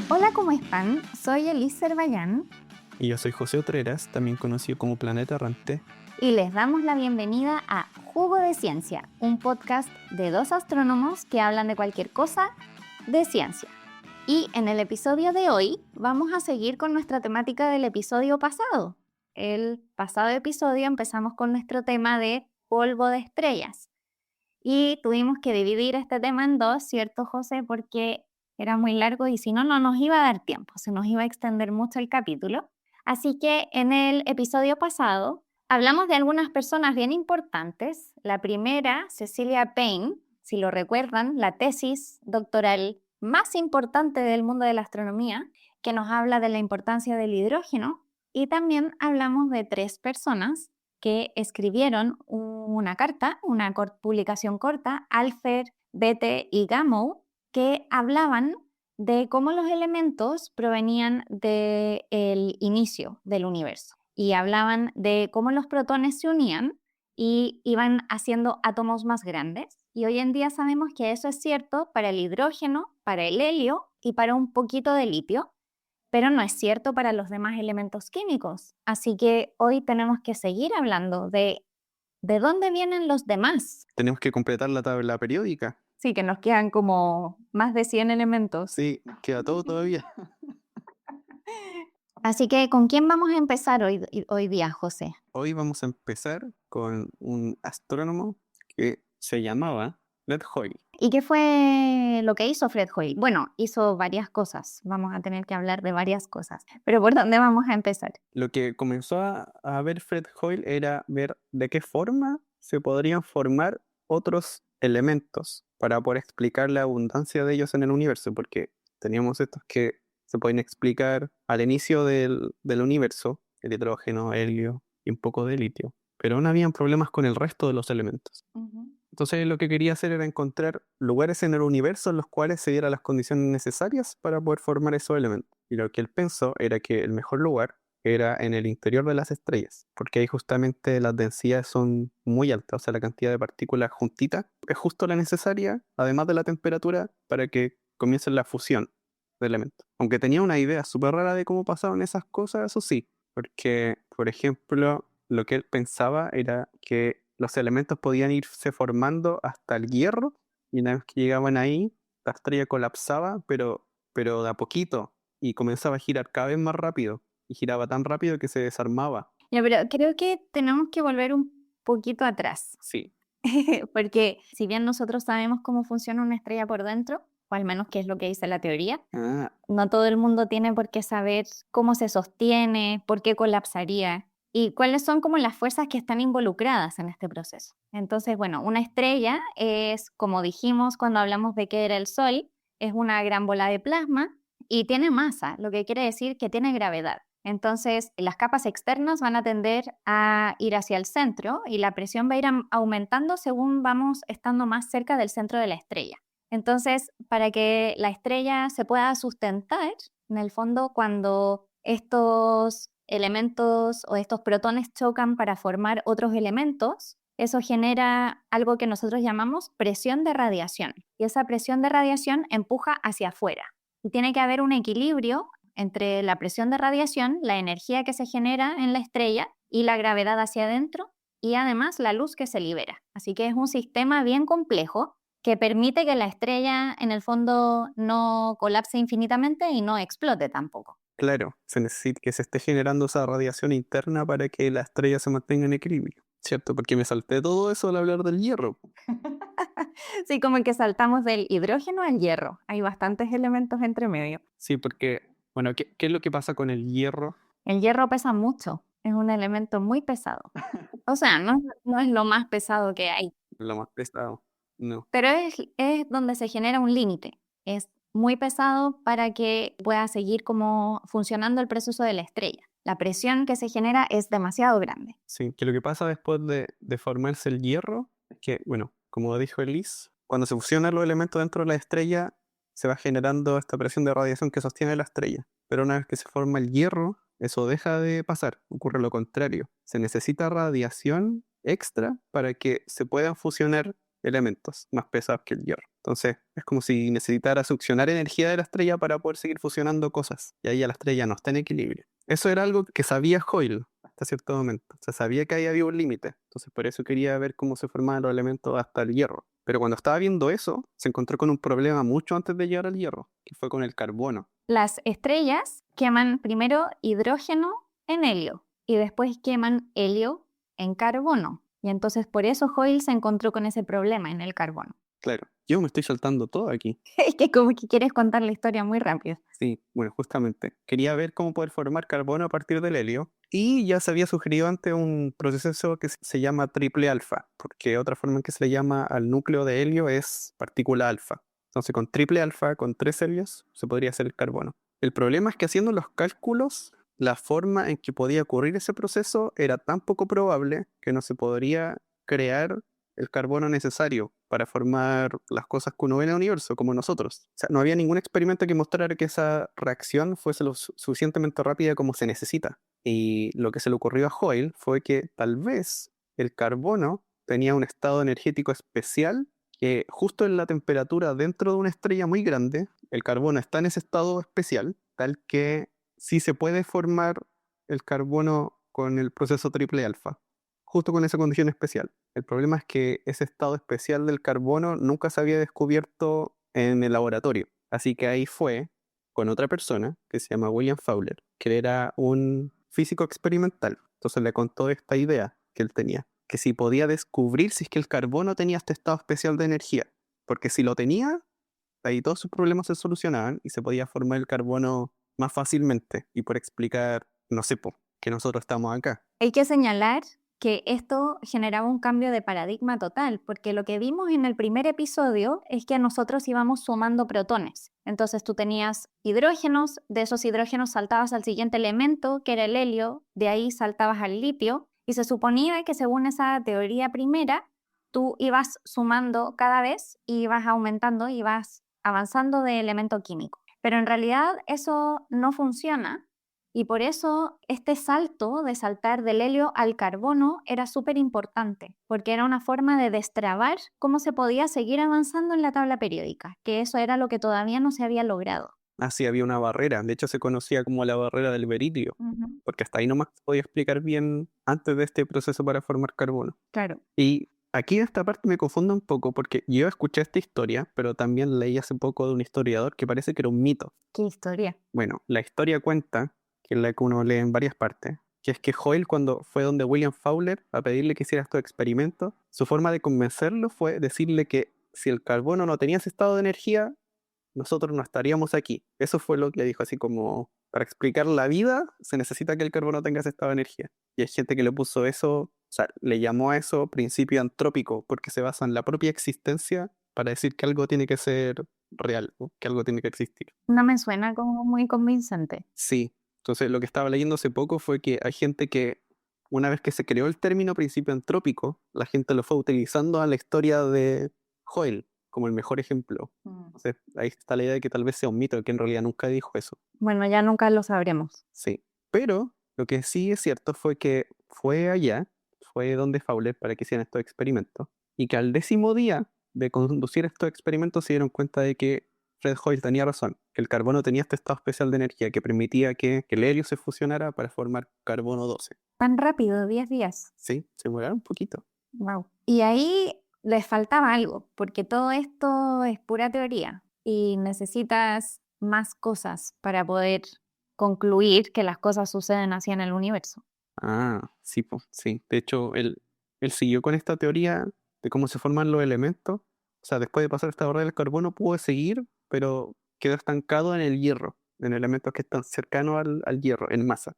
Hola, ¿cómo están? Soy Elise Cervallán Y yo soy José Otreras, también conocido como Planeta Errante. y les damos la bienvenida a Jugo de Ciencia, un podcast de dos astrónomos que hablan de cualquier cosa de ciencia. Y en el episodio de hoy vamos a seguir con nuestra temática del episodio pasado. El pasado episodio empezamos con nuestro tema de polvo de estrellas y tuvimos que dividir este tema en dos, ¿cierto, José? Porque era muy largo y si no, no nos iba a dar tiempo, se nos iba a extender mucho el capítulo. Así que en el episodio pasado hablamos de algunas personas bien importantes. La primera, Cecilia Payne, si lo recuerdan, la tesis doctoral más importante del mundo de la astronomía, que nos habla de la importancia del hidrógeno. Y también hablamos de tres personas que escribieron una carta, una publicación corta, Alfred, Bethe y Gamow, que hablaban de cómo los elementos provenían del inicio del universo y hablaban de cómo los protones se unían y iban haciendo átomos más grandes. Y hoy en día sabemos que eso es cierto para el hidrógeno, para el helio y para un poquito de litio, pero no es cierto para los demás elementos químicos. Así que hoy tenemos que seguir hablando de dónde vienen los demás. Tenemos que completar la tabla periódica. Sí, que nos quedan como más de 100 elementos. Sí, queda todo todavía. Así que, ¿con quién vamos a empezar hoy día, José? Hoy vamos a empezar con un astrónomo que se llamaba Fred Hoyle. ¿Y qué fue lo que hizo Fred Hoyle? Bueno, hizo varias cosas. Vamos a tener que hablar de varias cosas. Pero ¿por dónde vamos a empezar? Lo que comenzó a ver Fred Hoyle era ver de qué forma se podrían formar otros elementos para poder explicar la abundancia de ellos en el universo, porque teníamos estos que se pueden explicar al inicio del universo, el hidrógeno, helio y un poco de litio, pero aún habían problemas con el resto de los elementos. Entonces lo que quería hacer era encontrar lugares en el universo en los cuales se dieran las condiciones necesarias para poder formar esos elementos. Y lo que él pensó era que el mejor lugar era en el interior de las estrellas, porque ahí justamente las densidades son muy altas, o sea, la cantidad de partículas juntitas es justo la necesaria, además de la temperatura, para que comience la fusión de elementos. Aunque tenía una idea súper rara de cómo pasaban esas cosas, eso sí, porque, por ejemplo, lo que él pensaba era que los elementos podían irse formando hasta el hierro, y una vez que llegaban ahí, la estrella colapsaba, pero de a poquito, y comenzaba a girar cada vez más rápido, y giraba tan rápido que se desarmaba. Ya, pero creo que tenemos que volver un poquito atrás. Sí, Porque si bien nosotros sabemos cómo funciona una estrella por dentro, o al menos qué es lo que dice la teoría, ah, no todo el mundo tiene por qué saber cómo se sostiene, por qué colapsaría y cuáles son como las fuerzas que están involucradas en este proceso. Entonces, bueno, una estrella es, como dijimos cuando hablamos de qué era el Sol, es una gran bola de plasma y tiene masa, lo que quiere decir que tiene gravedad. Entonces, las capas externas van a tender a ir hacia el centro y la presión va a ir aumentando según vamos estando más cerca del centro de la estrella. Entonces, para que la estrella se pueda sustentar, en el fondo, cuando estos elementos o estos protones chocan para formar otros elementos, eso genera algo que nosotros llamamos presión de radiación. Y esa presión de radiación empuja hacia afuera. Y tiene que haber un equilibrio entre la presión de radiación, la energía que se genera en la estrella y la gravedad hacia adentro y además la luz que se libera. Así que es un sistema bien complejo que permite que la estrella en el fondo no colapse infinitamente y no explote tampoco. claro, se necesita que se esté generando esa radiación interna para que la estrella se mantenga en equilibrio, ¿cierto? Porque me salté todo eso al hablar del hierro. Sí, como que saltamos del hidrógeno al hierro. Hay bastantes elementos entre medio. Sí, porque, bueno, ¿qué es lo que pasa con el hierro? El hierro pesa mucho, es un elemento muy pesado. O sea, no es lo más pesado que hay, Lo más pesado. No. pero es donde se genera un límite. Es muy pesado para que pueda seguir como funcionando el proceso de la estrella. La presión que se genera es demasiado grande. Sí, que lo que pasa después de formarse el hierro es que, bueno, como dijo Elise, cuando se fusionan los elementos dentro de la estrella, se va generando esta presión de radiación que sostiene la estrella. Pero una vez que se forma el hierro, eso deja de pasar, ocurre lo contrario. Se necesita radiación extra para que se puedan fusionar elementos más pesados que el hierro. Entonces, es como si necesitara succionar energía de la estrella para poder seguir fusionando cosas. Y ahí ya la estrella no está en equilibrio. Eso era algo que sabía Hoyle hasta cierto momento. O sea, sabía que ahí había un límite. Entonces, por eso quería ver cómo se formaban los elementos hasta el hierro. Pero cuando estaba viendo eso, se encontró con un problema mucho antes de llegar al hierro, que fue con el carbono. Las estrellas queman primero hidrógeno en helio y después queman helio en carbono. Y entonces por eso Hoyle se encontró con ese problema en el carbono. Claro, yo me estoy saltando todo aquí. Es que como que quieres contar la historia muy rápido. Sí, bueno, justamente. Quería ver cómo poder formar carbono a partir del helio. Y ya se había sugerido antes un proceso que se llama triple alfa, porque otra forma en que se le llama al núcleo de helio es partícula alfa. Entonces, con triple alfa, con 3 helios, se podría hacer el carbono. El problema es que haciendo los cálculos, la forma en que podía ocurrir ese proceso era tan poco probable que no se podría crear el carbono necesario para formar las cosas que uno ve en el universo, como nosotros. O sea, no había ningún experimento que mostrara que esa reacción fuese lo suficientemente rápida como se necesita. Y lo que se le ocurrió a Hoyle fue que tal vez el carbono tenía un estado energético especial que justo en la temperatura dentro de una estrella muy grande, el carbono está en ese estado especial, tal que sí se puede formar el carbono con el proceso triple alfa, justo con esa condición especial. El problema es que ese estado especial del carbono nunca se había descubierto en el laboratorio. Así que ahí fue con otra persona que se llama William Fowler, que era un físico experimental. Entonces le contó esta idea que él tenía, que si podía descubrir si es que el carbono tenía este estado especial de energía, porque si lo tenía, ahí todos sus problemas se solucionaban y se podía formar el carbono más fácilmente y por explicar, no sé, que nosotros estamos acá. Hay que señalar que esto generaba un cambio de paradigma total, porque lo que vimos en el primer episodio es que nosotros íbamos sumando protones. Entonces tú tenías hidrógenos, de esos hidrógenos saltabas al siguiente elemento, que era el helio, de ahí saltabas al litio, y se suponía que según esa teoría primera, tú ibas sumando cada vez y ibas aumentando, ibas avanzando de elemento químico. Pero en realidad eso no funciona. Y por eso este salto de saltar del helio al carbono era súper importante, porque era una forma de destrabar cómo se podía seguir avanzando en la tabla periódica, que eso era lo que todavía no se había logrado. Así había una barrera, de hecho se conocía como la barrera del beridio, porque hasta ahí nomás se podía explicar bien antes de este proceso para formar carbono. Claro. Y aquí en esta parte me confundo un poco, porque yo escuché esta historia, pero también leí hace poco de un historiador que parece que era un mito. ¿Qué historia? Bueno, la historia cuenta, que es la que uno lee en varias partes, que es que Hoyle cuando fue donde William Fowler a pedirle que hiciera estos experimentos, su forma de convencerlo fue decirle que si el carbono no tenía ese estado de energía, nosotros no estaríamos aquí. Eso fue lo que le dijo, así como, para explicar la vida, se necesita que el carbono tenga ese estado de energía. Y hay gente que le puso eso, o sea, le llamó a eso principio antrópico, porque se basa en la propia existencia para decir que algo tiene que ser real, o que algo tiene que existir. No me suena como muy convincente. Sí, entonces lo que estaba leyendo hace poco fue que hay gente que, una vez que se creó el término principio antrópico, la gente lo fue utilizando a la historia de Hoyle como el mejor ejemplo. Entonces ahí está la idea de que tal vez sea un mito, que en realidad nunca dijo eso. Bueno, ya nunca lo sabremos. Sí, pero lo que sí es cierto fue que fue allá, fue donde Fowler para que hicieran estos experimentos, y que al 10.º día de conducir estos experimentos se dieron cuenta de que Fred Hoyle tenía razón, que el carbono tenía este estado especial de energía que permitía que el helio se fusionara para formar carbono 12. Tan rápido, 10 días. Sí, se demoraron un poquito. Wow. Y ahí les faltaba algo, porque todo esto es pura teoría y necesitas más cosas para poder concluir que las cosas suceden así en el universo. Ah, sí, sí. De hecho, él siguió con esta teoría de cómo se forman los elementos. O sea, después de pasar esta barrera del carbono, pudo seguir, pero quedó estancado en el hierro, en elementos que están cercanos al hierro, en masa.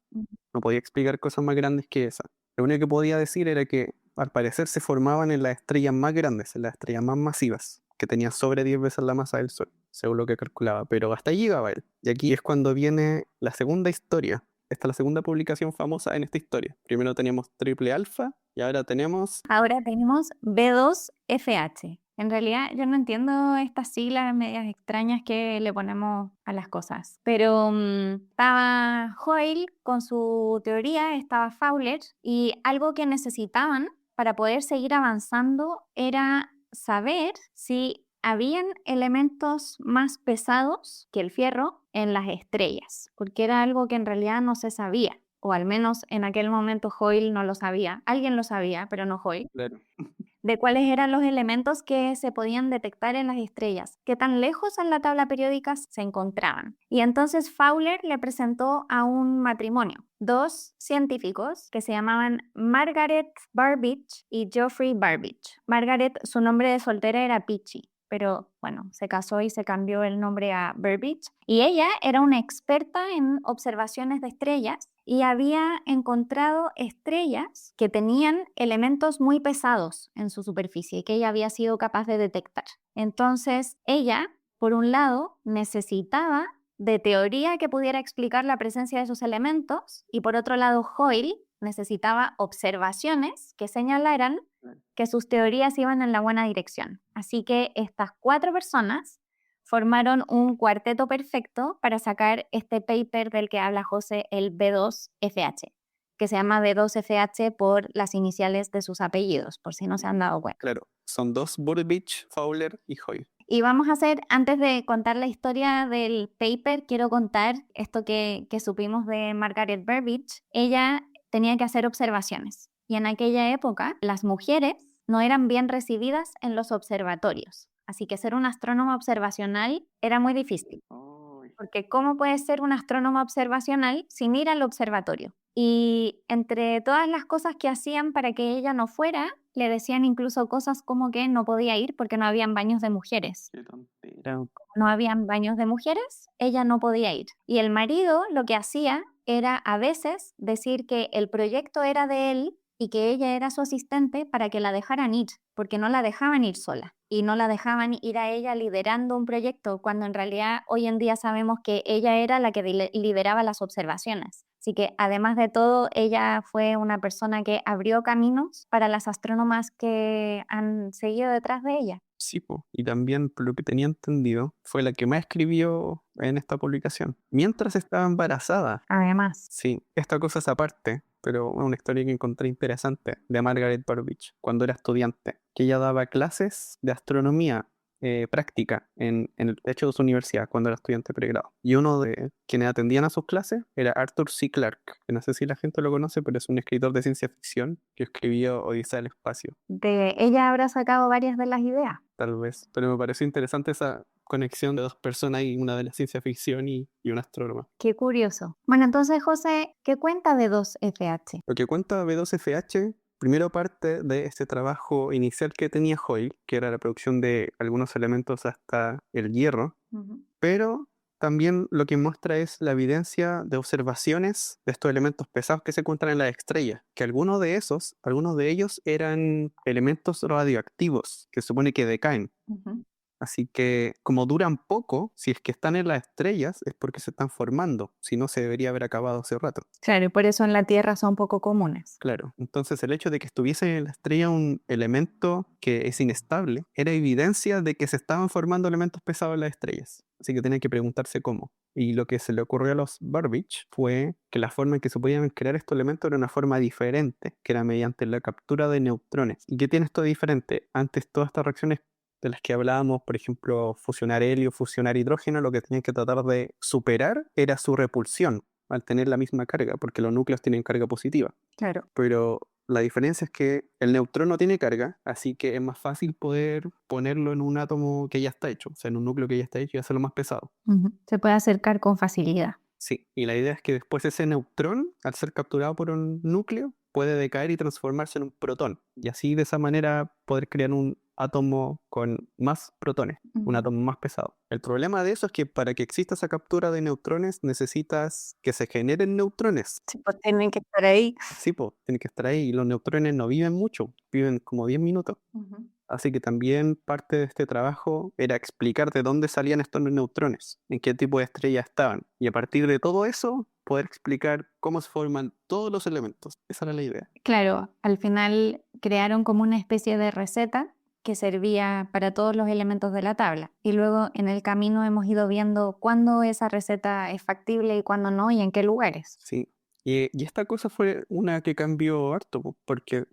No podía explicar cosas más grandes que esa. Lo único que podía decir era que, al parecer, se formaban en las estrellas más grandes, en las estrellas más masivas, que tenían sobre 10 veces la masa del Sol, según lo que calculaba. Pero hasta ahí llegaba él. Y aquí es cuando viene la segunda historia. Esta es la segunda publicación famosa en esta historia. Primero teníamos triple alfa y ahora tenemos... Ahora tenemos B2FH. En realidad yo no entiendo estas siglas medias extrañas que le ponemos a las cosas. Pero estaba Hoyle con su teoría, estaba Fowler, y algo que necesitaban para poder seguir avanzando era saber si habían elementos más pesados que el fierro en las estrellas, porque era algo que en realidad no se sabía, o al menos en aquel momento Hoyle no lo sabía. Alguien lo sabía, pero no Hoyle. Claro. De cuáles eran los elementos que se podían detectar en las estrellas, qué tan lejos en la tabla periódica se encontraban. Y entonces Fowler le presentó a un matrimonio, dos científicos que se llamaban Margaret Burbidge y Geoffrey Burbidge. Margaret, su nombre de soltera era Peachy, pero bueno, se casó y se cambió el nombre a Burbidge. Y ella era una experta en observaciones de estrellas y había encontrado estrellas que tenían elementos muy pesados en su superficie que ella había sido capaz de detectar. Entonces, ella, por un lado, necesitaba de teoría que pudiera explicar la presencia de esos elementos y por otro lado, Hoyle necesitaba observaciones que señalaran que sus teorías iban en la buena dirección. Así que estas 4 personas formaron un cuarteto perfecto para sacar este paper del que habla José, el B2FH, que se llama B2FH por las iniciales de sus apellidos, por si no se han dado cuenta. Claro, son 2, Burbidge, Fowler y Hoyle. Y vamos a hacer, antes de contar la historia del paper, quiero contar esto que supimos de Margaret Burbidge. Ella tenía que hacer observaciones y en aquella época las mujeres no eran bien recibidas en los observatorios. Así que ser una astrónoma observacional era muy difícil. Porque ¿cómo puedes ser un astrónomo observacional sin ir al observatorio? Y entre todas las cosas que hacían para que ella no fuera, le decían incluso cosas como que no podía ir porque no habían baños de mujeres. Qué tontera. Como no habían baños de mujeres, ella no podía ir. Y el marido lo que hacía era a veces decir que el proyecto era de él y que ella era su asistente para que la dejaran ir, porque no la dejaban ir sola y no la dejaban ir a ella liderando un proyecto, cuando en realidad hoy en día sabemos que ella era la que lideraba las observaciones. Así que además de todo, ella fue una persona que abrió caminos para las astrónomas que han seguido detrás de ella. Sí, po. Y también, por lo que tenía entendido, fue la que más escribió en esta publicación, mientras estaba embarazada. Además. Sí, esta cosa es aparte, pero una historia que encontré interesante de Margaret Burbidge cuando era estudiante, que ella daba clases de astronomía práctica de hecho, de su universidad cuando era estudiante de pregrado. Y uno de quienes atendían a sus clases era Arthur C. Clarke, que no sé si la gente lo conoce, pero es un escritor de ciencia ficción que escribió Odisea del Espacio. De ella habrá sacado varias de las ideas. Tal vez, pero me pareció interesante esa conexión de 2 personas, y una de la ciencia ficción y una astrónoma. Qué curioso. Bueno, entonces, José, ¿qué cuenta de 2FH? Lo que cuenta B2FH, primero parte de este trabajo inicial que tenía Hoyle, que era la producción de algunos elementos hasta el hierro, pero también lo que muestra es la evidencia de observaciones de estos elementos pesados que se encuentran en las estrellas, que algunos de ellos eran elementos radioactivos que se supone que decaen. Así que como duran poco, si es que están en las estrellas es porque se están formando, si no se debería haber acabado hace rato. Claro, y por eso en la Tierra son poco comunes. Claro, entonces el hecho de que estuviese en la estrella un elemento que es inestable era evidencia de que se estaban formando elementos pesados en las estrellas. Así que tenía que preguntarse cómo. Y lo que se le ocurrió a los Burbidge fue que la forma en que se podían crear estos elementos era una forma diferente, que era mediante la captura de neutrones. ¿Y qué tiene esto de diferente? Antes todas estas reacciones de las que hablábamos, por ejemplo, fusionar helio, fusionar hidrógeno, lo que tenían que tratar de superar era su repulsión al tener la misma carga, porque los núcleos tienen carga positiva. Claro. Pero la diferencia es que el neutrón no tiene carga, así que es más fácil poder ponerlo en un átomo que ya está hecho, o sea, en un núcleo que ya está hecho y hacerlo más pesado. Se puede acercar con facilidad. Sí, y la idea es que después ese neutrón, al ser capturado por un núcleo, puede decaer y transformarse en un protón, y así de esa manera poder crear un átomo con más protones, un átomo más pesado. El problema de eso es que para que exista esa captura de neutrones necesitas que se generen neutrones. Sí, pues tienen que estar ahí. Sí, pues, tienen que estar ahí, y los neutrones no viven mucho, viven como 10 minutos. Así que también parte de este trabajo era explicar de dónde salían estos neutrones, en qué tipo de estrella estaban, y a partir de todo eso poder explicar cómo se forman todos los elementos. Esa era la idea. Claro, al final crearon como una especie de receta que servía para todos los elementos de la tabla. Y luego en el camino hemos ido viendo cuándo esa receta es factible y cuándo no y en qué lugares. Sí, y esta cosa fue una que cambió harto, porque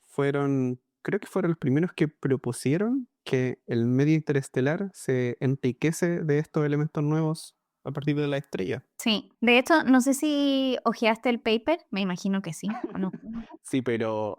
creo que fueron los primeros que propusieron que el medio interestelar se enriquece de estos elementos nuevos a partir de la estrella. Sí, de hecho, no sé si hojeaste el paper, me imagino que sí, ¿o no? Sí, pero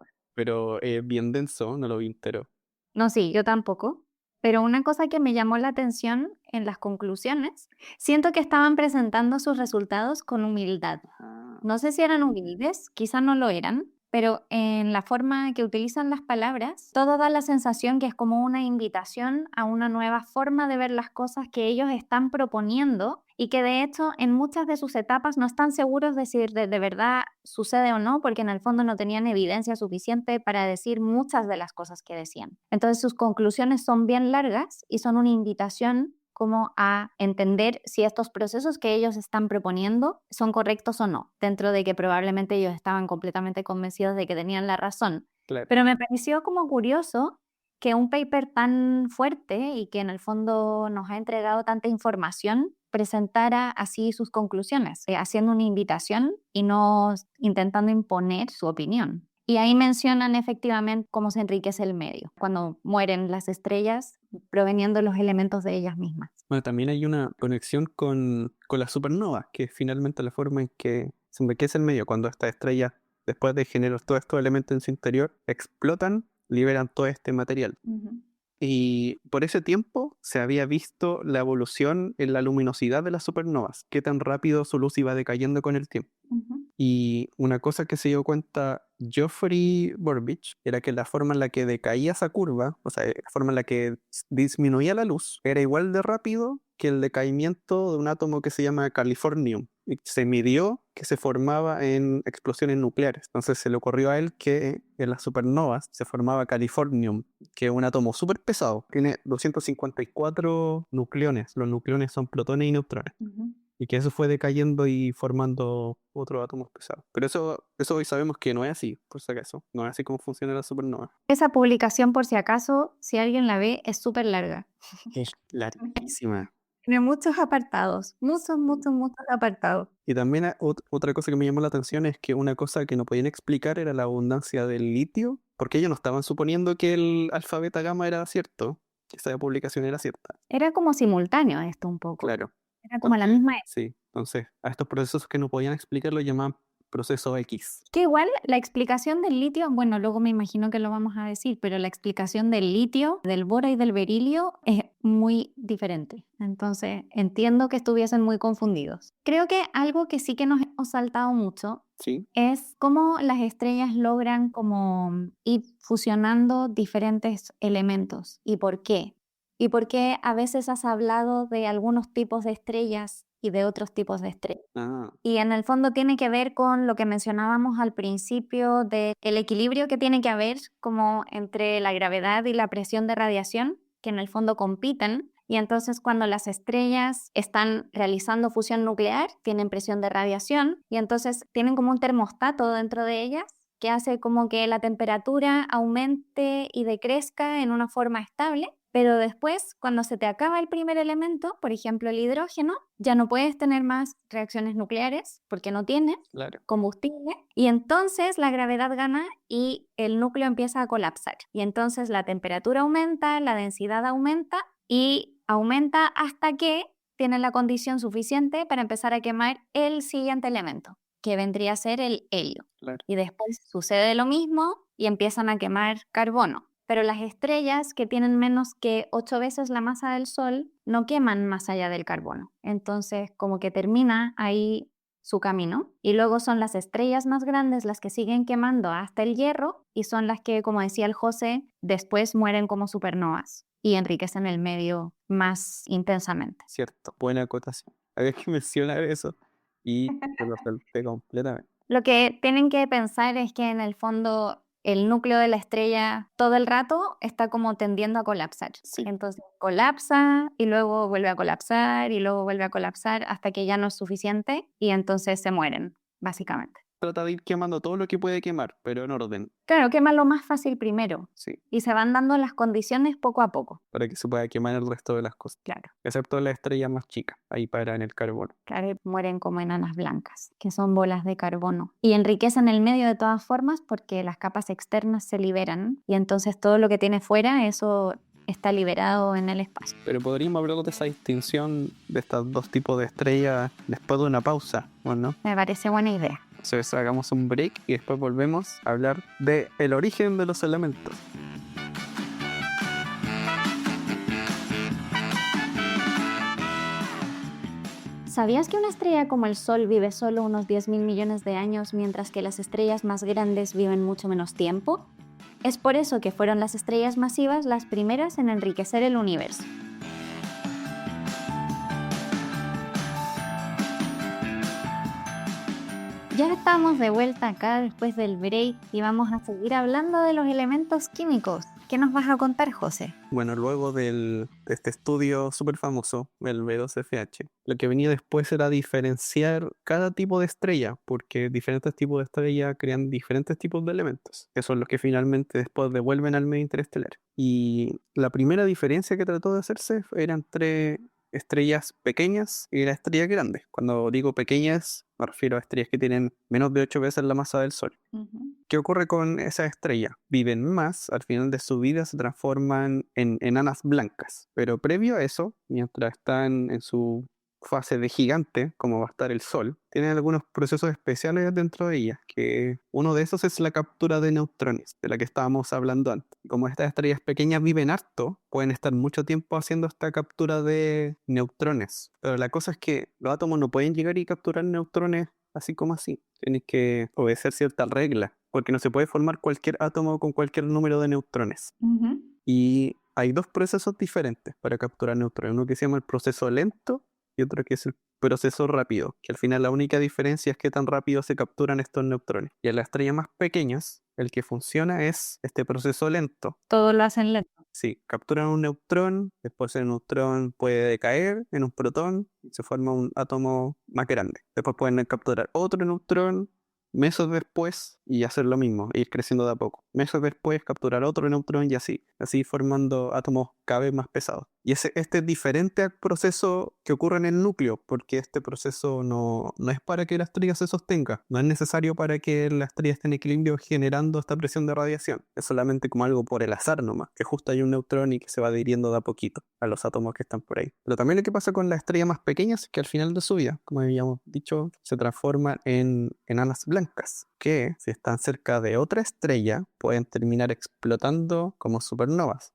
es bien denso, no lo vi entero. No, sí, yo tampoco. Pero una cosa que me llamó la atención en las conclusiones, siento que estaban presentando sus resultados con humildad. Ah, No sé si eran humildes, quizá no lo eran, pero en la forma que utilizan las palabras, todo da la sensación que es como una invitación a una nueva forma de ver las cosas que ellos están proponiendo y que de hecho en muchas de sus etapas no están seguros de si de verdad sucede o no, porque en el fondo no tenían evidencia suficiente para decir muchas de las cosas que decían. Entonces sus conclusiones son bien largas y son una invitación como a entender si estos procesos que ellos están proponiendo son correctos o no, dentro de que probablemente ellos estaban completamente convencidos de que tenían la razón. claro. Pero me pareció como curioso que un paper tan fuerte y que en el fondo nos ha entregado tanta información presentara así sus conclusiones, haciendo una invitación y no intentando imponer su opinión. Y ahí mencionan efectivamente cómo se enriquece el medio, cuando mueren las estrellas proveniendo los elementos de ellas mismas. Bueno, también hay una conexión con las supernovas, que es finalmente la forma en que se enriquece el medio. Cuando estas estrellas, después de generar todos estos elementos en su interior, explotan, liberan todo este material. Ujú, Y por ese tiempo se había visto la evolución en la luminosidad de las supernovas, qué tan rápido su luz iba decayendo con el tiempo. ujú, Y una cosa que se dio cuenta Geoffrey Burbidge era que la forma en la que decaía esa curva, o sea, la forma en la que disminuía la luz, era igual de rápido que el decaimiento de un átomo que se llama californium. Y se midió que se formaba en explosiones nucleares. Entonces se le ocurrió a él que en las supernovas se formaba californium, que es un átomo súper pesado. Tiene 254 nucleones. Los nucleones son protones y neutrones. ujú. Y que eso fue decayendo y formando otros átomos pesados. Pero eso hoy sabemos que no es así, por si acaso. No es así como funciona la supernova. Esa publicación, por si acaso, si alguien la ve, es súper larga. Es larguísima. Tiene muchos apartados, muchos apartados. Y también otra cosa que me llamó la atención es que una cosa que no podían explicar era la abundancia del litio, porque ellos no estaban suponiendo que el alfa beta gamma era cierto, que esa publicación era cierta. Era como simultáneo esto un poco. Claro. Era como a la misma. Sí, entonces a estos procesos que no podían explicar lo llamaban proceso X. Que igual la explicación del litio, bueno, luego me imagino que lo vamos a decir, pero la explicación del litio, del boro y del berilio es muy diferente. Entonces, entiendo que estuviesen muy confundidos. Creo que algo que sí que nos hemos saltado mucho Sí, es cómo las estrellas logran como ir fusionando diferentes elementos y por qué. Y por qué a veces has hablado de algunos tipos de estrellas y de otros tipos de estrellas. ah, Y en el fondo tiene que ver con lo que mencionábamos al principio de el equilibrio que tiene que haber como entre la gravedad y la presión de radiación, que en el fondo compiten. Y entonces cuando las estrellas están realizando fusión nuclear, tienen presión de radiación y entonces tienen como un termostato dentro de ellas que hace como que la temperatura aumente y decrezca en una forma estable. Pero después, cuando se te acaba el primer elemento, por ejemplo el hidrógeno, ya no puedes tener más reacciones nucleares porque no tienes claro. combustible y entonces la gravedad gana y el núcleo empieza a colapsar. Y entonces la temperatura aumenta, la densidad aumenta y aumenta hasta que tiene la condición suficiente para empezar a quemar el siguiente elemento, que vendría a ser el helio. Claro. Y después sucede lo mismo y empiezan a quemar carbono. Pero las estrellas que tienen menos que 8 veces la masa del Sol no queman más allá del carbono. Entonces, como que termina ahí su camino. Y luego son las estrellas más grandes las que siguen quemando hasta el hierro y son las que, como decía el José, después mueren como supernovas y enriquecen el medio más intensamente. Cierto, buena acotación. Había que mencionar eso y te lo salté completamente. Lo que tienen que pensar es que en el fondo el núcleo de la estrella todo el rato está como tendiendo a colapsar. Sí. Entonces colapsa y luego vuelve a colapsar y luego vuelve a colapsar hasta que ya no es suficiente y entonces se mueren, básicamente. Trata de ir quemando todo lo que puede quemar, pero en orden, Claro, quema lo más fácil primero sí, y se van dando las condiciones poco a poco. para que se pueda quemar el resto de las cosas, Claro, excepto la estrella más chica, ahí para en el carbono. claro, y mueren como enanas blancas, que son bolas de carbono. Y enriquecen el medio de todas formas porque las capas externas se liberan y entonces todo lo que tiene fuera, eso está liberado en el espacio. Pero podríamos hablar de esa distinción de estos dos tipos de estrellas después de una pausa, ¿o no? Me parece buena idea. Entonces hagamos un break y después volvemos a hablar de el origen de los elementos. ¿Sabías que una estrella como el Sol vive solo unos 10.000 millones de años, mientras que las estrellas más grandes viven mucho menos tiempo? Es por eso que fueron las estrellas masivas las primeras en enriquecer el universo. Ya estamos de vuelta acá después del break y vamos a seguir hablando de los elementos químicos. ¿Qué nos vas a contar, José? Bueno, luego de este estudio súper famoso, el B2FH, lo que venía después era diferenciar cada tipo de estrella, porque diferentes tipos de estrella crean diferentes tipos de elementos, que son los que finalmente después devuelven al medio interestelar. Y la primera diferencia que trató de hacerse era entre estrellas pequeñas y las estrellas grandes. Cuando digo pequeñas, me refiero a estrellas que tienen menos de 8 veces la masa del Sol. ¿Qué ocurre con esa estrella? Viven más, al final de su vida se transforman en enanas blancas. Pero previo a eso, mientras están en su fase de gigante, como va a estar el Sol, tienen algunos procesos especiales dentro de ellas, que uno de esos es la captura de neutrones, de la que estábamos hablando antes. Y como estas estrellas pequeñas viven harto, pueden estar mucho tiempo haciendo esta captura de neutrones. Pero la cosa es que los átomos no pueden llegar y capturar neutrones así como así. Tienes que obedecer ciertas reglas, porque no se puede formar cualquier átomo con cualquier número de neutrones. Y hay dos procesos diferentes para capturar neutrones. Uno que se llama el proceso lento y otro que es el proceso rápido, que al final la única diferencia es qué tan rápido se capturan estos neutrones. Y en las estrellas más pequeñas, el que funciona es este proceso lento. Todo lo hacen lento. Sí, capturan un neutrón, después el neutrón puede decaer en un protón y se forma un átomo más grande. Después pueden capturar otro neutrón meses después y hacer lo mismo, e ir creciendo de a poco. Meses después capturar otro neutrón y así formando átomos cada vez más pesados. Y este es diferente al proceso que ocurre en el núcleo, porque este proceso no es para que la estrella se sostenga, no es necesario para que la estrella esté en equilibrio generando esta presión de radiación. Es solamente como algo por el azar nomás, que justo hay un neutrón y que se va adhiriendo de a poquito a los átomos que están por ahí. Pero también lo que pasa con las estrellas más pequeñas es que al final de su vida, como habíamos dicho, se transforman en enanas blancas, que si están cerca de otra estrella pueden terminar explotando como supernovas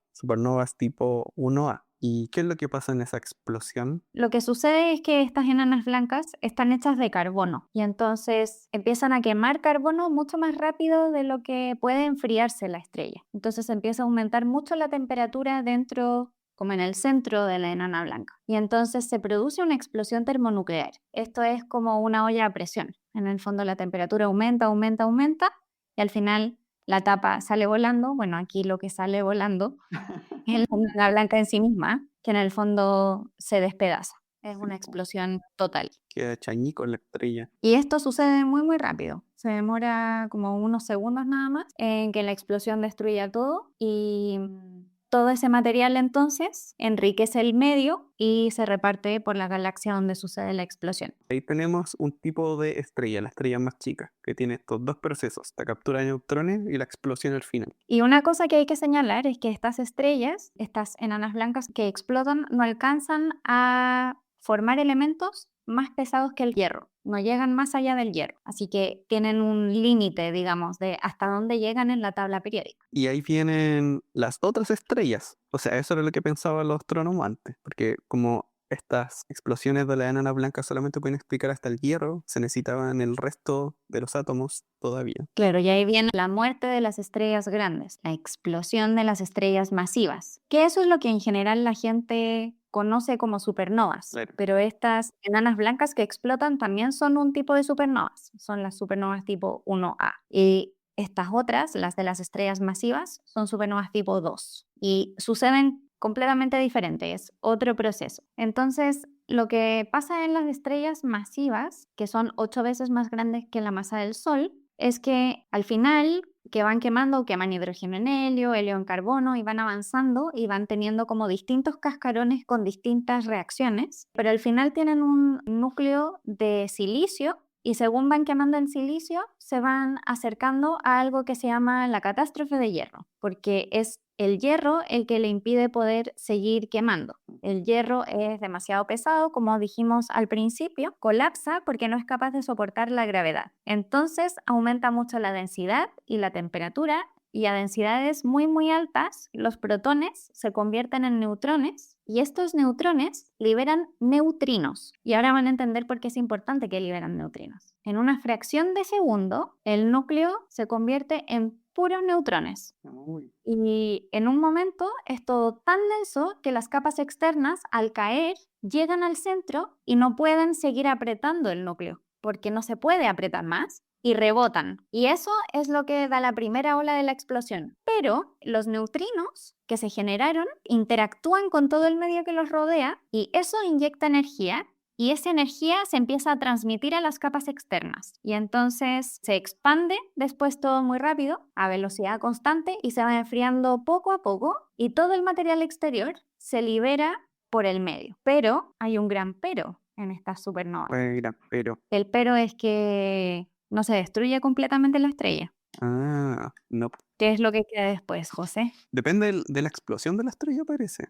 tipo 1A. ¿Y qué es lo que pasa en esa explosión? Lo que sucede es que estas enanas blancas están hechas de carbono y entonces empiezan a quemar carbono mucho más rápido de lo que puede enfriarse la estrella. Entonces empieza a aumentar mucho la temperatura dentro, como en el centro de la enana blanca. Y entonces se produce una explosión termonuclear. Esto es como una olla a presión. En el fondo la temperatura aumenta y al final la tapa sale volando. Bueno, aquí lo que sale volando es la enana blanca en sí misma, que en el fondo se despedaza. Es una explosión total. Queda chañico la estrella. Y esto sucede muy, muy rápido. Se demora como unos segundos nada más en que la explosión destruya todo y todo ese material entonces enriquece el medio y se reparte por la galaxia donde sucede la explosión. Ahí tenemos un tipo de estrella, la estrella más chica, que tiene estos dos procesos, la captura de neutrones y la explosión al final. Y una cosa que hay que señalar es que estas estrellas, estas enanas blancas que explotan, no alcanzan a formar elementos más pesados que el hierro, no llegan más allá del hierro, así que tienen un límite, digamos, de hasta dónde llegan en la tabla periódica. Y ahí vienen las otras estrellas. O sea, eso era lo que pensaban los astrónomos antes, porque como estas explosiones de la enana blanca solamente pueden explicar hasta el hierro, se necesitaban el resto de los átomos todavía. Claro, y ahí viene la muerte de las estrellas grandes, la explosión de las estrellas masivas, que eso es lo que en general la gente conoce como supernovas, Claro. pero estas enanas blancas que explotan también son un tipo de supernovas, son las supernovas tipo 1A. Y estas otras, las de las estrellas masivas, son supernovas tipo 2 y suceden completamente diferente, es otro proceso. Entonces, lo que pasa en las estrellas masivas, que son 8 veces más grandes que la masa del Sol, es que al final que van queman hidrógeno en helio en carbono y van avanzando y van teniendo como distintos cascarones con distintas reacciones, pero al final tienen un núcleo de silicio y según van quemando en silicio se van acercando a algo que se llama la catástrofe de hierro, porque es el hierro el que le impide poder seguir quemando. El hierro es demasiado pesado, como dijimos al principio, colapsa porque no es capaz de soportar la gravedad. Entonces aumenta mucho la densidad y la temperatura, y a densidades muy muy altas los protones se convierten en neutrones y estos neutrones liberan neutrinos. Y ahora van a entender por qué es importante que liberan neutrinos. En una fracción de segundo, el núcleo se convierte en puros neutrones. Uy. Y en un momento es todo tan denso que las capas externas, al caer, llegan al centro y no pueden seguir apretando el núcleo, porque no se puede apretar más y rebotan. Y eso es lo que da la primera ola de la explosión. Pero los neutrinos que se generaron interactúan con todo el medio que los rodea y eso inyecta energía. Y esa energía se empieza a transmitir a las capas externas y entonces se expande después todo muy rápido a velocidad constante y se va enfriando poco a poco y todo el material exterior se libera por el medio. Pero hay un gran pero en estas supernovas. Bueno, pero... El pero es que no se destruye completamente la estrella. No. ¿Qué es lo que queda después, José? Depende de la explosión de la estrella, parece.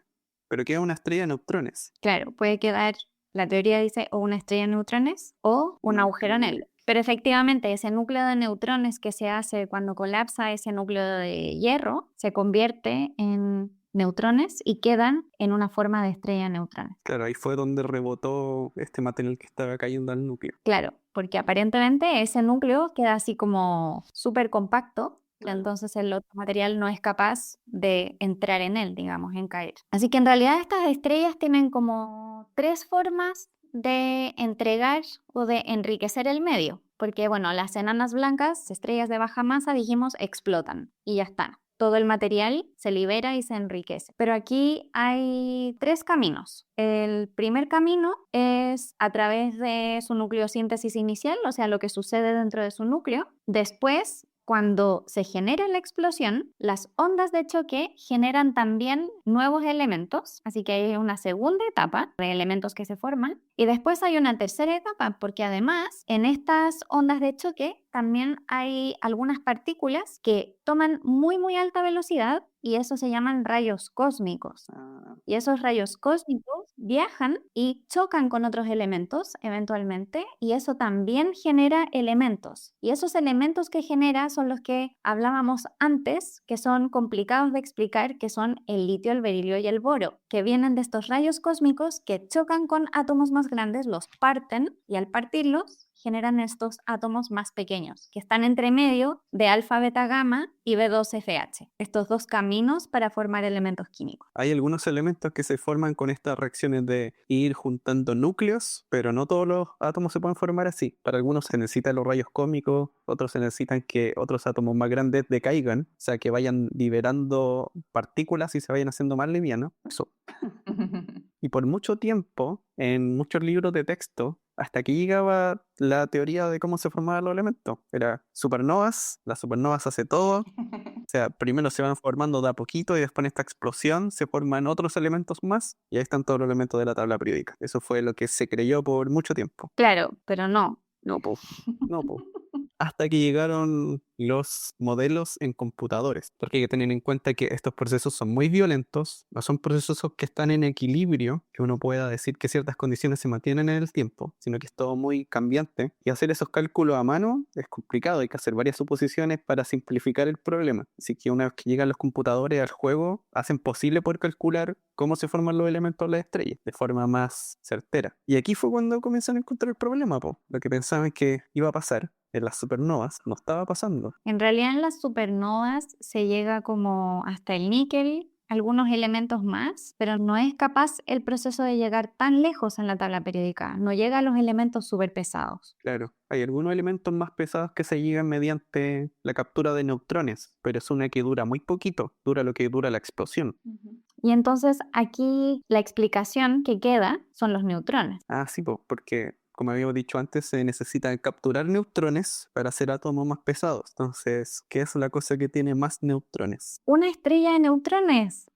Pero queda una estrella de neutrones. Claro, puede quedar, la teoría dice, o una estrella de neutrones o un agujero negro. Pero efectivamente, ese núcleo de neutrones que se hace cuando colapsa ese núcleo de hierro se convierte en neutrones y quedan en una forma de estrella de neutrones. Claro, ahí fue donde rebotó este material que estaba cayendo al núcleo. Claro, porque aparentemente ese núcleo queda así como súper compacto. Entonces el otro material no es capaz de entrar en él, digamos, en caer. Así que en realidad estas estrellas tienen como 3 formas de entregar o de enriquecer el medio. Porque, bueno, las enanas blancas, estrellas de baja masa, dijimos, explotan y ya está. Todo el material se libera y se enriquece. Pero aquí hay 3 caminos. El primer camino es a través de su nucleosíntesis inicial, o sea, lo que sucede dentro de su núcleo. Después, cuando se genera la explosión, las ondas de choque generan también nuevos elementos, así que hay una segunda etapa de elementos que se forman y después hay una tercera etapa porque además en estas ondas de choque también hay algunas partículas que toman muy muy alta velocidad y eso se llaman rayos cósmicos. Y esos rayos cósmicos viajan y chocan con otros elementos eventualmente y eso también genera elementos. Y esos elementos que genera son los que hablábamos antes, que son complicados de explicar, que son el litio, el berilio y el boro, que vienen de estos rayos cósmicos que chocan con átomos más grandes, los parten y al partirlos generan estos átomos más pequeños, que están entre medio de alfa, beta, gamma y B2FH, estos 2 caminos para formar elementos químicos. Hay algunos elementos que se forman con estas reacciones de ir juntando núcleos, pero no todos los átomos se pueden formar así. Para algunos se necesitan los rayos cósmicos, otros se necesitan que otros átomos más grandes decaigan, o sea, que vayan liberando partículas y se vayan haciendo más livianos. Eso. Y por mucho tiempo, en muchos libros de texto, hasta aquí llegaba la teoría de cómo se formaban los elementos. Era supernovas, las supernovas hace todo. O sea, primero se van formando de a poquito y después en esta explosión se forman otros elementos más y ahí están todos los elementos de la tabla periódica. Eso fue lo que se creyó por mucho tiempo. Claro, pero no. No, po. No, po. Hasta que llegaron los modelos en computadores. Porque hay que tener en cuenta que estos procesos son muy violentos, no son procesos que están en equilibrio, que uno pueda decir que ciertas condiciones se mantienen en el tiempo, sino que es todo muy cambiante. Y hacer esos cálculos a mano es complicado, hay que hacer varias suposiciones para simplificar el problema. Así que una vez que llegan los computadores al juego, hacen posible poder calcular cómo se forman los elementos de las estrellas de forma más certera. Y aquí fue cuando comienzan a encontrar el problema, po. Lo que pensaban que iba a pasar en las supernovas no estaba pasando. En realidad en las supernovas se llega como hasta el níquel, algunos elementos más, pero no es capaz el proceso de llegar tan lejos en la tabla periódica, no llega a los elementos súper pesados. Claro, hay algunos elementos más pesados que se llegan mediante la captura de neutrones, pero es una que dura muy poquito, dura lo que dura la explosión. Y entonces aquí la explicación que queda son los neutrones. Ah, sí, porque como habíamos dicho antes, se necesitan capturar neutrones para hacer átomos más pesados. Entonces, ¿qué es la cosa que tiene más neutrones? Una estrella de neutrones.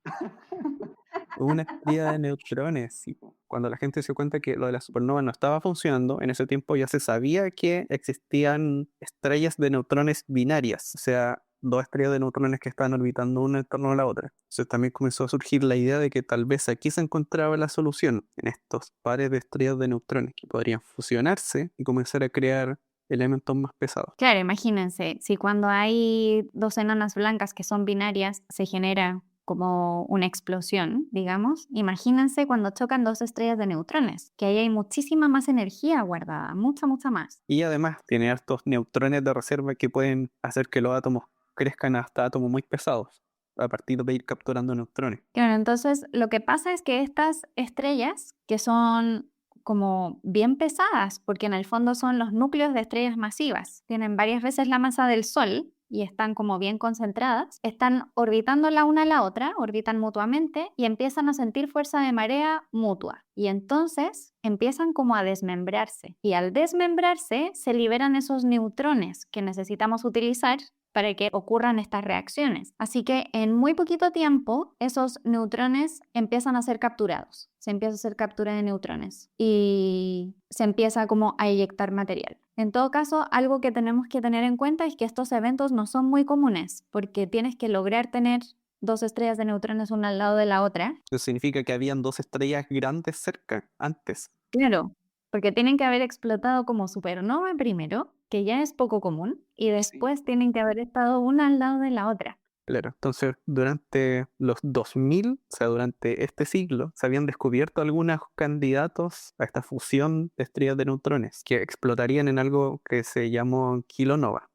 Una estrella de neutrones. Sí, po. Cuando la gente se dio cuenta que lo de la supernova no estaba funcionando, en ese tiempo ya se sabía que existían estrellas de neutrones binarias, o sea, dos estrellas de neutrones que estaban orbitando una en torno a la otra. Entonces también comenzó a surgir la idea de que tal vez aquí se encontraba la solución, en estos pares de estrellas de neutrones que podrían fusionarse y comenzar a crear elementos más pesados. Claro, imagínense, si cuando hay dos enanas blancas que son binarias se genera como una explosión, digamos, imagínense cuando chocan dos estrellas de neutrones, que ahí hay muchísima más energía guardada, mucha, mucha más. Y además tiene estos neutrones de reserva que pueden hacer que los átomos crezcan hasta átomos muy pesados a partir de ir capturando neutrones. Claro, entonces lo que pasa es que estas estrellas, que son como bien pesadas, porque en el fondo son los núcleos de estrellas masivas, tienen varias veces la masa del Sol y están como bien concentradas, están orbitando la una a la otra, orbitan mutuamente y empiezan a sentir fuerza de marea mutua. Y entonces empiezan como a desmembrarse. Y al desmembrarse se liberan esos neutrones que necesitamos utilizar para que ocurran estas reacciones. Así que en muy poquito tiempo esos neutrones empiezan a ser capturados. Se empieza a hacer captura de neutrones y se empieza como a eyectar material. En todo caso, algo que tenemos que tener en cuenta es que estos eventos no son muy comunes porque tienes que lograr tener dos estrellas de neutrones una al lado de la otra. Eso significa que habían dos estrellas grandes cerca antes. Claro, porque tienen que haber explotado como supernova primero, que ya es poco común, y Sí. después tienen que haber estado una al lado de la otra. Claro, entonces durante los 2000, o sea, durante este siglo, se habían descubierto algunos candidatos a esta fusión de estrellas de neutrones que explotarían en algo que se llamó kilonova.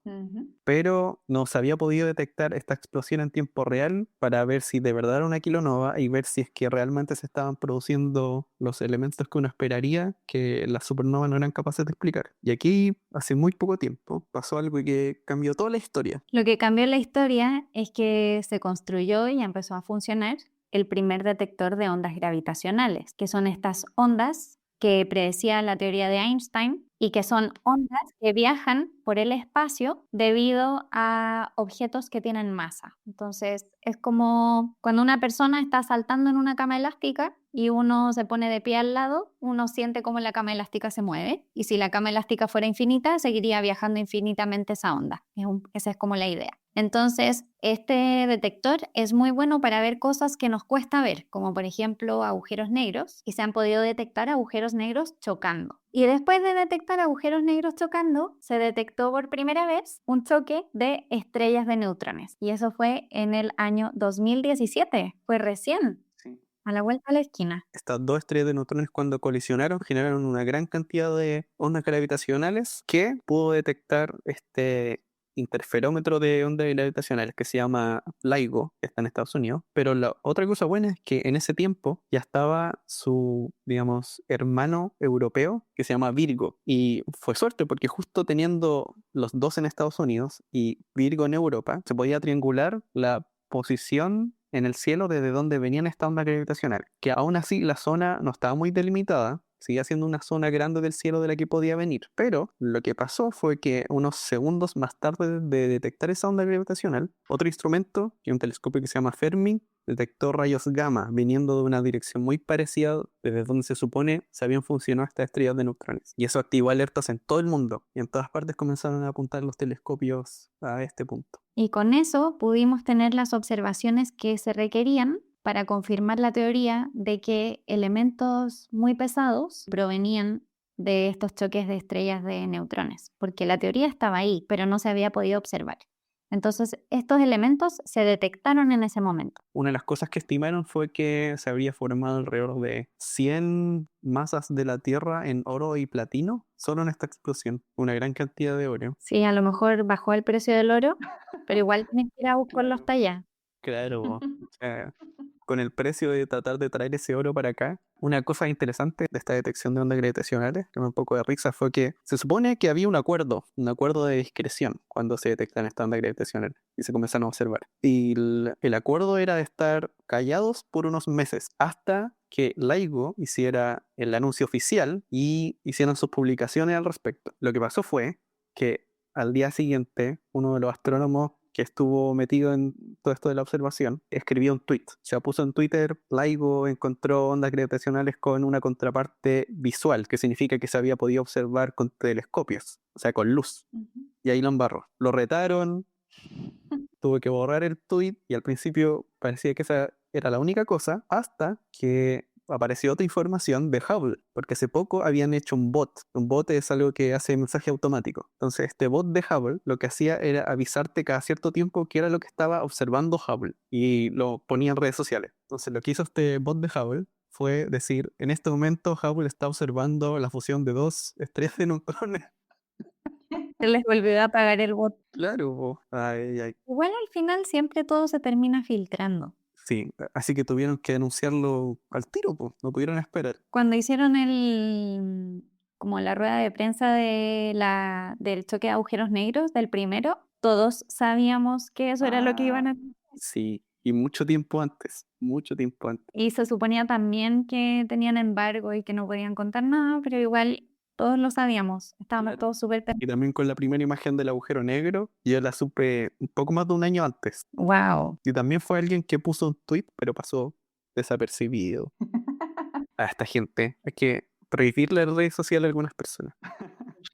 Pero no se había podido detectar esta explosión en tiempo real para ver si de verdad era una kilonova y ver si es que realmente se estaban produciendo los elementos que uno esperaría que las supernovas no eran capaces de explicar. Y aquí, hace muy poco tiempo, pasó algo que cambió toda la historia. Lo que cambió la historia es que se construyó y empezó a funcionar el primer detector de ondas gravitacionales, que son estas ondas que predecía la teoría de Einstein y que son ondas que viajan por el espacio debido a objetos que tienen masa. Entonces, es como cuando una persona está saltando en una cama elástica y uno se pone de pie al lado, uno siente cómo la cama elástica se mueve y si la cama elástica fuera infinita, seguiría viajando infinitamente esa onda. Esa es como la idea. Entonces, este detector es muy bueno para ver cosas que nos cuesta ver, como por ejemplo agujeros negros, y se han podido detectar agujeros negros chocando. Y después de detectar agujeros negros chocando, se detectó por primera vez un choque de estrellas de neutrones. Y eso fue en el año 2017, fue recién, Sí. a la vuelta a la esquina. Estas dos estrellas de neutrones cuando colisionaron generaron una gran cantidad de ondas gravitacionales que pudo detectar este interferómetro de ondas gravitacionales que se llama LIGO, que está en Estados Unidos. Pero la otra cosa buena es que en ese tiempo ya estaba su, digamos, hermano europeo que se llama Virgo. Y fue suerte porque justo teniendo los dos en Estados Unidos y Virgo en Europa, se podía triangular la posición en el cielo desde donde venían estas ondas gravitacionales, que aún así la zona no estaba muy delimitada, seguía siendo una zona grande del cielo de la que podía venir, pero lo que pasó fue que unos segundos más tarde de detectar esa onda gravitacional, otro instrumento, y un telescopio que se llama Fermi, detectó rayos gamma viniendo de una dirección muy parecida desde donde se supone se habían funcionado estas estrellas de neutrones. Y eso activó alertas en todo el mundo y en todas partes comenzaron a apuntar los telescopios a este punto. Y con eso pudimos tener las observaciones que se requerían para confirmar la teoría de que elementos muy pesados provenían de estos choques de estrellas de neutrones, porque la teoría estaba ahí, pero no se había podido observar. Entonces, estos elementos se detectaron en ese momento. Una de las cosas que estimaron fue que se habría formado alrededor de 100 masas de la Tierra en oro y platino solo en esta explosión. Una gran cantidad de oro. Sí, a lo mejor bajó el precio del oro, pero igual tienes que ir a buscarlos hasta allá. Claro, o sea, con el precio de tratar de traer ese oro para acá. Una cosa interesante de esta detección de ondas gravitacionales, que me da un poco de risa, fue que se supone que había un acuerdo de discreción cuando se detectan estas ondas gravitacionales y se comienzan a observar. Y el acuerdo era de estar callados por unos meses hasta que LIGO hiciera el anuncio oficial y hicieran sus publicaciones al respecto. Lo que pasó fue que al día siguiente, uno de los astrónomos que estuvo metido en todo esto de la observación, escribió un tweet. Se puso en Twitter, LIGO encontró ondas gravitacionales con una contraparte visual, que significa que se había podido observar con telescopios, o sea, con luz. Y ahí lo embarró. Lo retaron, tuvo que borrar el tweet y al principio parecía que esa era la única cosa, hasta que apareció otra información de Hubble, porque hace poco habían hecho un bot. Un bot es algo que hace mensaje automático. Entonces este bot de Hubble lo que hacía era avisarte cada cierto tiempo qué era lo que estaba observando Hubble y lo ponía en redes sociales. Entonces lo que hizo este bot de Hubble fue decir, en este momento Hubble está observando la fusión de dos estrellas de neutrones. Se les volvió a apagar el bot. Claro, po. Ay, ay. Igual al final siempre todo se termina filtrando. Sí, así que tuvieron que denunciarlo al tiro, po. No pudieron esperar. Cuando hicieron como la rueda de prensa del choque de agujeros negros, del primero, todos sabíamos que eso era lo que iban a hacer. Sí, y mucho tiempo antes, mucho tiempo antes. Y se suponía también que tenían embargo y que no podían contar nada, pero igual todos lo sabíamos. Estábamos Claro. todos súper Y también con la primera imagen del agujero negro, yo la supe un poco más de un año antes. wow. Y también fue alguien que puso un tweet, pero pasó desapercibido. A esta gente hay que prohibirle las redes sociales a algunas personas.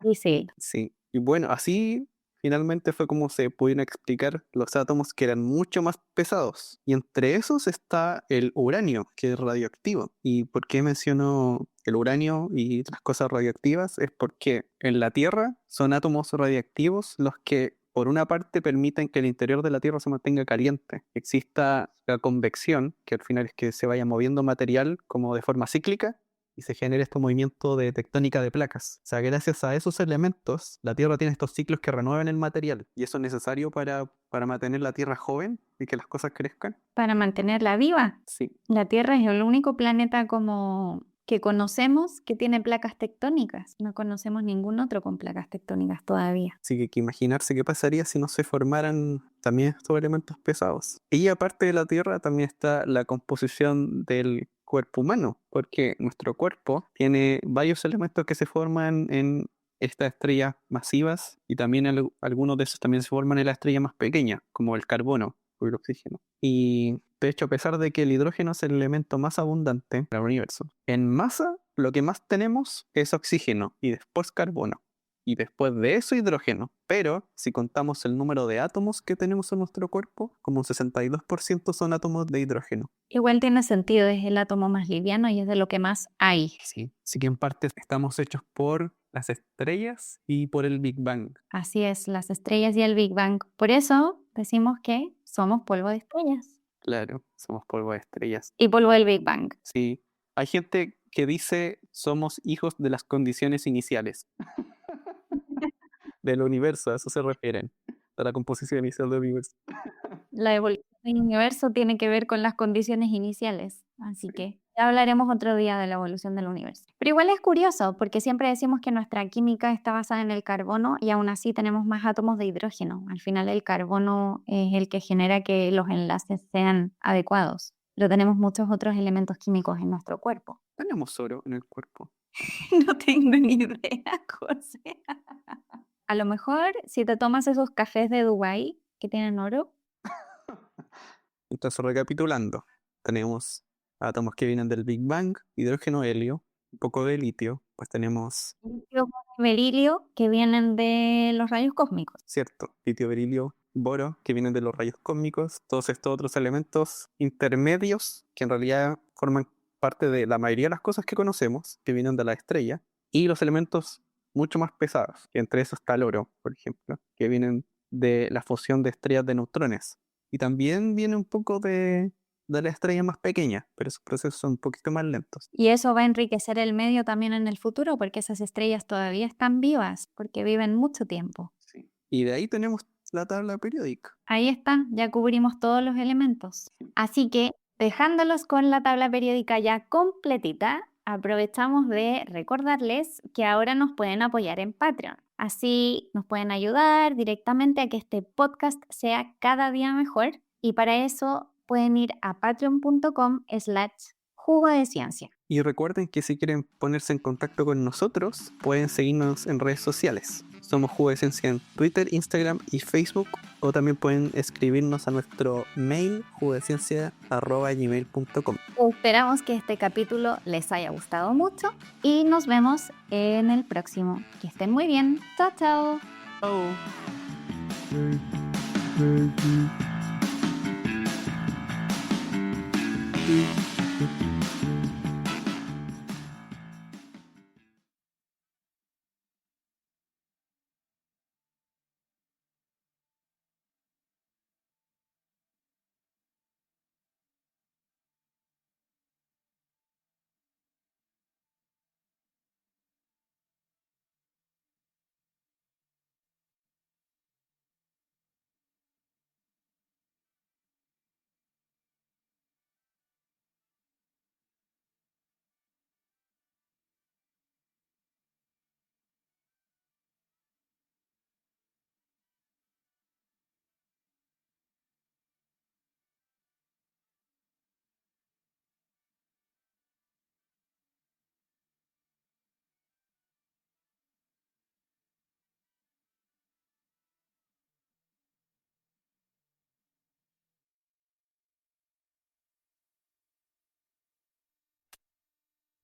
Difícil. Sí, y bueno, así finalmente fue como se pudieron explicar los átomos que eran mucho más pesados. Y entre esos está el uranio, que es radioactivo. ¿Y por qué menciono el uranio y otras cosas radioactivas? Es porque en la Tierra son átomos radiactivos los que por una parte permiten que el interior de la Tierra se mantenga caliente. Exista la convección, que al final es que se vaya moviendo material como de forma cíclica, y se genera este movimiento de tectónica de placas. O sea, gracias a esos elementos, la Tierra tiene estos ciclos que renuevan el material. Y eso es necesario para mantener la Tierra joven y que las cosas crezcan. Para mantenerla viva. Sí, La Tierra es el único planeta como que conocemos que tiene placas tectónicas. No conocemos ningún otro con placas tectónicas todavía. así que hay que imaginarse qué pasaría si no se formaran también estos elementos pesados. Y aparte de la Tierra también está la composición del cuerpo humano, porque nuestro cuerpo tiene varios elementos que se forman en estas estrellas masivas y también algunos de esos también se forman en las estrellas más pequeñas, como el carbono o el oxígeno. Y de hecho, a pesar de que el hidrógeno es el elemento más abundante del universo, en masa lo que más tenemos es oxígeno y después carbono. Y después de eso hidrógeno. Pero si contamos el número de átomos que tenemos en nuestro cuerpo, como un 62% son átomos de hidrógeno. Igual tiene sentido, es el átomo más liviano y es de lo que más hay. Sí. Así que en parte estamos hechos por las estrellas y por el Big Bang. Así es, las estrellas y el Big Bang. Por eso decimos que somos polvo de estrellas Claro, somos polvo de estrellas. y polvo del Big Bang. Sí. Hay gente que dice somos hijos de las condiciones iniciales del universo, a eso se refieren, a la composición inicial del universo. La evolución del universo tiene que ver con las condiciones iniciales, así que ya hablaremos otro día de la evolución del universo. Pero igual es curioso, porque siempre decimos que nuestra química está basada en el carbono y aún así tenemos más átomos de hidrógeno. Al final el carbono es el que genera que los enlaces sean adecuados, pero tenemos muchos otros elementos químicos en nuestro cuerpo. Tenemos oro en el cuerpo. No tengo ni idea, José. A lo mejor si te tomas esos cafés de Dubái que tienen oro, Entonces, recapitulando, tenemos átomos que vienen del Big Bang, hidrógeno, helio, un poco de litio, pues tenemos, litio, berilio, que vienen de los rayos cósmicos. cierto, litio, berilio, boro, que vienen de los rayos cósmicos, todos estos otros elementos intermedios que en realidad forman parte de la mayoría de las cosas que conocemos, que vienen de la estrella, y los elementos mucho más pesados, que entre esos está el oro, por ejemplo, que vienen de la fusión de estrellas de neutrones. Y también viene un poco de la estrella más pequeña, pero esos procesos son un poquito más lentos. Y eso va a enriquecer el medio también en el futuro, porque esas estrellas todavía están vivas, porque viven mucho tiempo. Sí. Y de ahí tenemos la tabla periódica. Ahí está, ya cubrimos todos los elementos. Así que, dejándolos con la tabla periódica ya completita, aprovechamos de recordarles que ahora nos pueden apoyar en Patreon. Así nos pueden ayudar directamente a que este podcast sea cada día mejor y para eso pueden ir a patreon.com/jugo de ciencia. Y recuerden que si quieren ponerse en contacto con nosotros, pueden seguirnos en redes sociales. Somos Jugo de Ciencia en Twitter, Instagram y Facebook. O también pueden escribirnos a nuestro mail, jugodeciencia@gmail.com. Esperamos que este capítulo les haya gustado mucho y nos vemos en el próximo. Que estén muy bien. Chao, chao. Chao.